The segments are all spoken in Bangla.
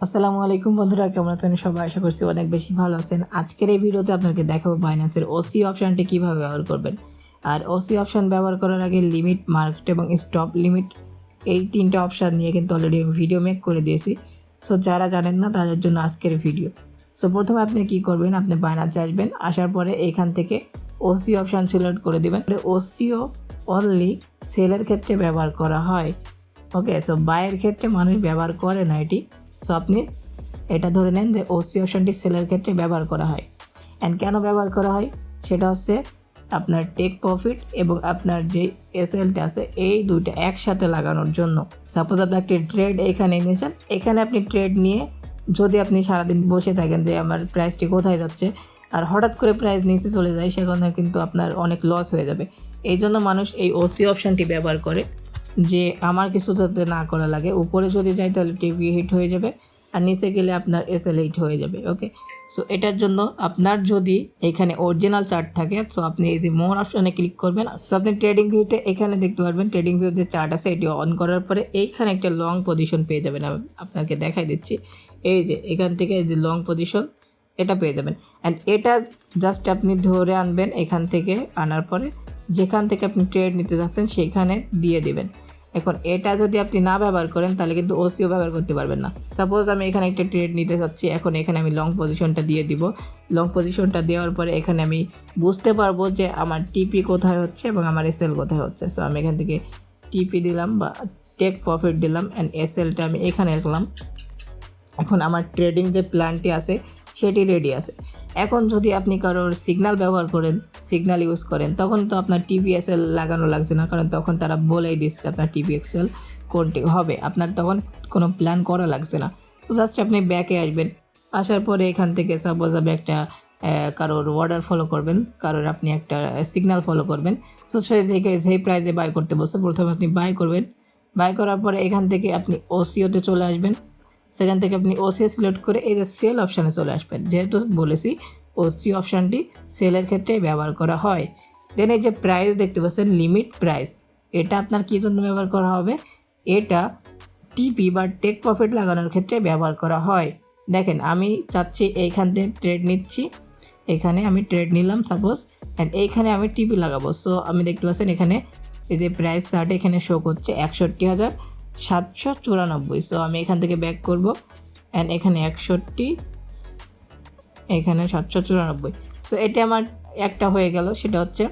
আসসালামু আলাইকুম বন্ধুরা, কেমন আছেন সবাই? আশা করছি অনেক বেশি ভালো আছেন। আজকের এই ভিডিওতে আপনাকে দেখাবো বাইন্যান্সের ওসি অপশনটি কিভাবে ব্যবহার করবেন। আর ওসি অপশন ব্যবহার করার আগে লিমিট, মার্কেট এবং স্টপ লিমিট এই তিনটা অপশন নিয়ে কিন্তু অলরেডি আমি ভিডিও মেক করে দিয়েছি। সো যারা জানেন না তাদের জন্য আজকের ভিডিও। সো প্রথমে আপনি কি করবেন, আপনি বাইন্যান্সে আসবেন, আসার পরে এখান থেকে ওসি অপশন সিলেক্ট করে দেবেন। ওসিও অনলি সেলের ক্ষেত্রে ব্যবহার করা হয়। ওকে, সো বাইয়ের ক্ষেত্রে মানুষ ব্যবহার করে না এটি। সো আপনি এটা ধরে নেন যে ওসি অপশনটি সেলের ক্ষেত্রে ব্যবহার করা হয়। অ্যান্ড কেন ব্যবহার করা হয় সেটা হচ্ছে আপনার টেক প্রফিট এবং আপনার যে এসএলটা আছে এই দুইটা একসাথে লাগানোর জন্য। সাপোজ আপনি একটি ট্রেড এখানে নিয়েছেন, এখানে আপনি ট্রেড নিয়ে যদি আপনি সারাদিন বসে থাকেন যে আমার প্রাইসটি কোথায় যাচ্ছে, আর হঠাৎ করে প্রাইস নিচে চলে যায়, সেখানে কিন্তু আপনার অনেক লস হয়ে যাবে। এই জন্য মানুষ এই ওসি অপশানটি ব্যবহার করে যে আমার কিছু যাতে না করা লাগে। উপরে যদি যাই তাহলে টিভি হিট হয়ে যাবে, আর নিচে গেলে আপনার এসএল হিট হয়ে যাবে। ওকে, সো এটার জন্য আপনার যদি এখানে অরিজিনাল চার্ট থাকে, সো আপনি এই যে মোর অপশানে ক্লিক করবেন। সো আপনি ট্রেডিং ভিউতে এখানে দেখতে পারবেন, ট্রেডিং ভিউ যে চার্ট আছে এটি অন করার পরে এইখানে একটা লং পজিশন পেয়ে যাবেন। আমি আপনাকে দেখাই দিচ্ছি, এই যে এখান থেকে এই যে লং পজিশন এটা পেয়ে যাবেন। অ্যান্ড এটা জাস্ট আপনি ধরে আনবেন, এখান থেকে আনার পরে যেখান থেকে আপনি ট্রেড নিতে যাচ্ছেন সেইখানে দিয়ে দিবেন। এখন এটা যদি আপনি না ব্যবহার করেন তাহলে কিন্তু ওসিও ব্যবহার করতে পারবেন না। সাপোজ আমি এখানে একটা ট্রেড নিতে চাচ্ছি, এখন এখানে আমি লং পজিশনটা দিয়ে দিব। লং পজিশনটা দেওয়ার পরে এখানে আমি বুঝতে পারবো যে আমার টিপি কোথায় হচ্ছে এবং আমার এসএল কোথায় হচ্ছে। সো আমি এখান থেকে টিপি দিলাম বা টেক প্রফিট দিলাম, অ্যান্ড এসএলটা আমি এখানে রাখলাম। এখন আমার ট্রেডিং যে প্ল্যানটি আছে সেটি রেডি আছে। এখন যদি আপনি কারোর সিগন্যাল ব্যবহার করেন, সিগন্যাল ইউজ করেন, তখন তো আপনার টিপিএসএল লাগানো লাগছে না, কারণ তখন তারা বলেই দিচ্ছে আপনার টিপিএক্সএল কোনটি হবে। আপনার তখন কোনো প্ল্যান করা লাগছে না। সো জাস্ট আপনি ব্যাকে আসবেন, আসার পরে এখান থেকে সাপোজ আপনি একটা কারোর অর্ডার ফলো করবেন, কারোর আপনি একটা সিগন্যাল ফলো করবেন। সো সে যেই প্রাইসে বাই করতে বলছে প্রথমে আপনি বাই করবেন। বাই করার পরে এখান থেকে আপনি ওসিওতে চলে আসবেন। সেখান থেকে আপনি ওসিও সিলেক্ট করে এই যে সেল অপশানে চলে আসবেন। যেহেতু বলেছি ওসি অপশানটি সেলের ক্ষেত্রে ব্যবহার করা হয়। দেন এই যে প্রাইস দেখতে পাচ্ছেন, লিমিট প্রাইস, এটা আপনার কী জন্য ব্যবহার করা হবে? এটা টিপি বা টেক প্রফিট লাগানোর ক্ষেত্রে ব্যবহার করা হয়। দেখেন আমি চাচ্ছি এইখান থেকে ট্রেড নিচ্ছি, এখানে আমি ট্রেড নিলাম সাপোজ, অ্যান্ড এইখানে আমি টিপি লাগাবো। সো আমি দেখতে পাচ্ছেন এখানে এই যে প্রাইস চার্টে এখানে শো করছে 61,794। সো আমি এখান থেকে ব্যাক করব, অ্যান্ড এখানে 61, এখানে 794। সো এটা আমার একটা হয়ে গেল, সেটা হচ্ছে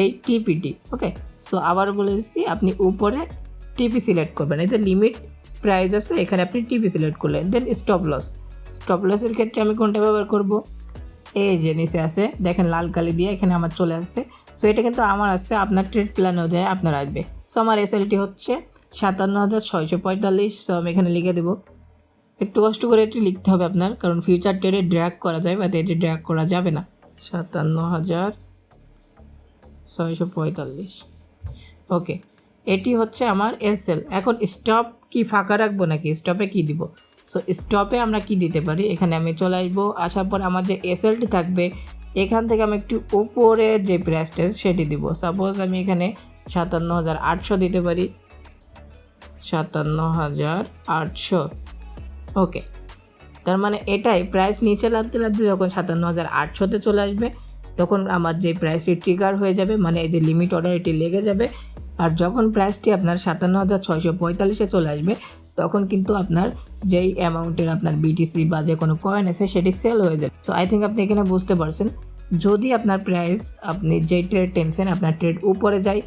এই টিপিটি। ওকে, সো আবার বলে দিচ্ছি, আপনি উপরে টিপি সিলেক্ট করবেন। এই যে লিমিট প্রাইস আছে এখানে আপনি টিপি সিলেক্ট করলেন। দেন স্টপ লস, স্টপ লসের ক্ষেত্রে আমি কোনটা ব্যবহার করব? এই যে নিচে আছে দেখেন লাল কালি দিয়ে, এখানে আমার চলে আসছে। সো এটা কিন্তু আমার আসছে, আপনার ট্রেড প্ল্যান অনুযায়ী আপনার আসবে। সো আমার এসএলটি হচ্ছে 57,645। সো আমি এখানে লিখে দেবো, একটু কষ্ট করে এটি লিখতে হবে আপনার, কারণ ফিউচার ট্রেডে ড্র্যাগ করা যায়, বা এটি ড্র্যাগ করা যাবে না। 57,645। ওকে, এটি হচ্ছে আমার এসএল। এখন স্টপ কি ফাঁকা রাখবো নাকি স্টপে কি দিব? সো স্টপে আমরা কি দিতে পারি, এখানে আমি চলে আসবো। আসার পর আমার যে এসএলটি থাকবে এখান থেকে আমি একটু উপরে যে প্রাইসটা সেটি দিব। সাপোজ আমি এখানে 57,800 দিতে পারি, 57,800। ওকে, তার মানে এটাই প্রাইস নিচে লাভতে লাভতে যখন 57,800-তে চলে আসবে তখন আমার যে প্রাইসটি ট্রিগার হয়ে যাবে, মানে এই যে লিমিট অর্ডার এটি লেগে যাবে। আর যখন প্রাইসটি আপনার 57,645-এ চলে আসবে তখন কিন্তু আপনার যেই অ্যামাউন্টের আপনার বিটিসি বা যে কোনো কয়েন আছে সেটি সেল হয়ে যাবে। সো আই থিঙ্ক আপনি এখানে বুঝতে পারছেন, যদি আপনার প্রাইস আপনি যেই ট্রেড টেনছেন আপনার ট্রেড উপরে যায়,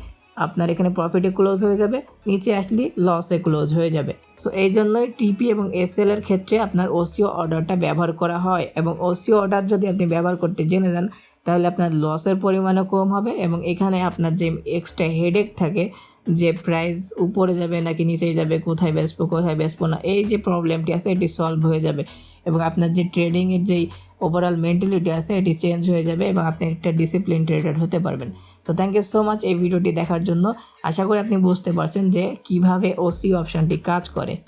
আপনার এখানে প্রফিটে ক্লোজ হয়ে যাবে, নিচে আসলে লসে ক্লোজ হয়ে যাবে। সো এই জন্যই টিপি এবং এসএল এর ক্ষেত্রে আপনার ওসিও অর্ডারটা ব্যবহার করা হয়। এবং ওসিও অর্ডার যদি আপনি ব্যবহার করতে জেনে যান তাহলে আপনার লসের পরিমাণও কম হবে, এবং এখানে আপনার যে এক্সট্রা হেডেক থাকে যে প্রাইস উপরে যাবে নাকি নিচে যাবে, কোথায় বেচবো না, এই যে প্রবলেমটি আছে এটি সলভ হয়ে যাবে, এবং আপনার যে ট্রেডিংয়ের যেই ওভারঅল মেন্টালিটি আছে এটি চেঞ্জ হয়ে যাবে, এবং আপনি একটা ডিসিপ্লিন ট্রেডার হতে পারবেন। তো থ্যাংক ইউ সো মাচ এই ভিডিওটি দেখার জন্য। আশা করি আপনি বুঝতে পারছেন যে কিভাবে ওসি অপশানটি কাজ করে।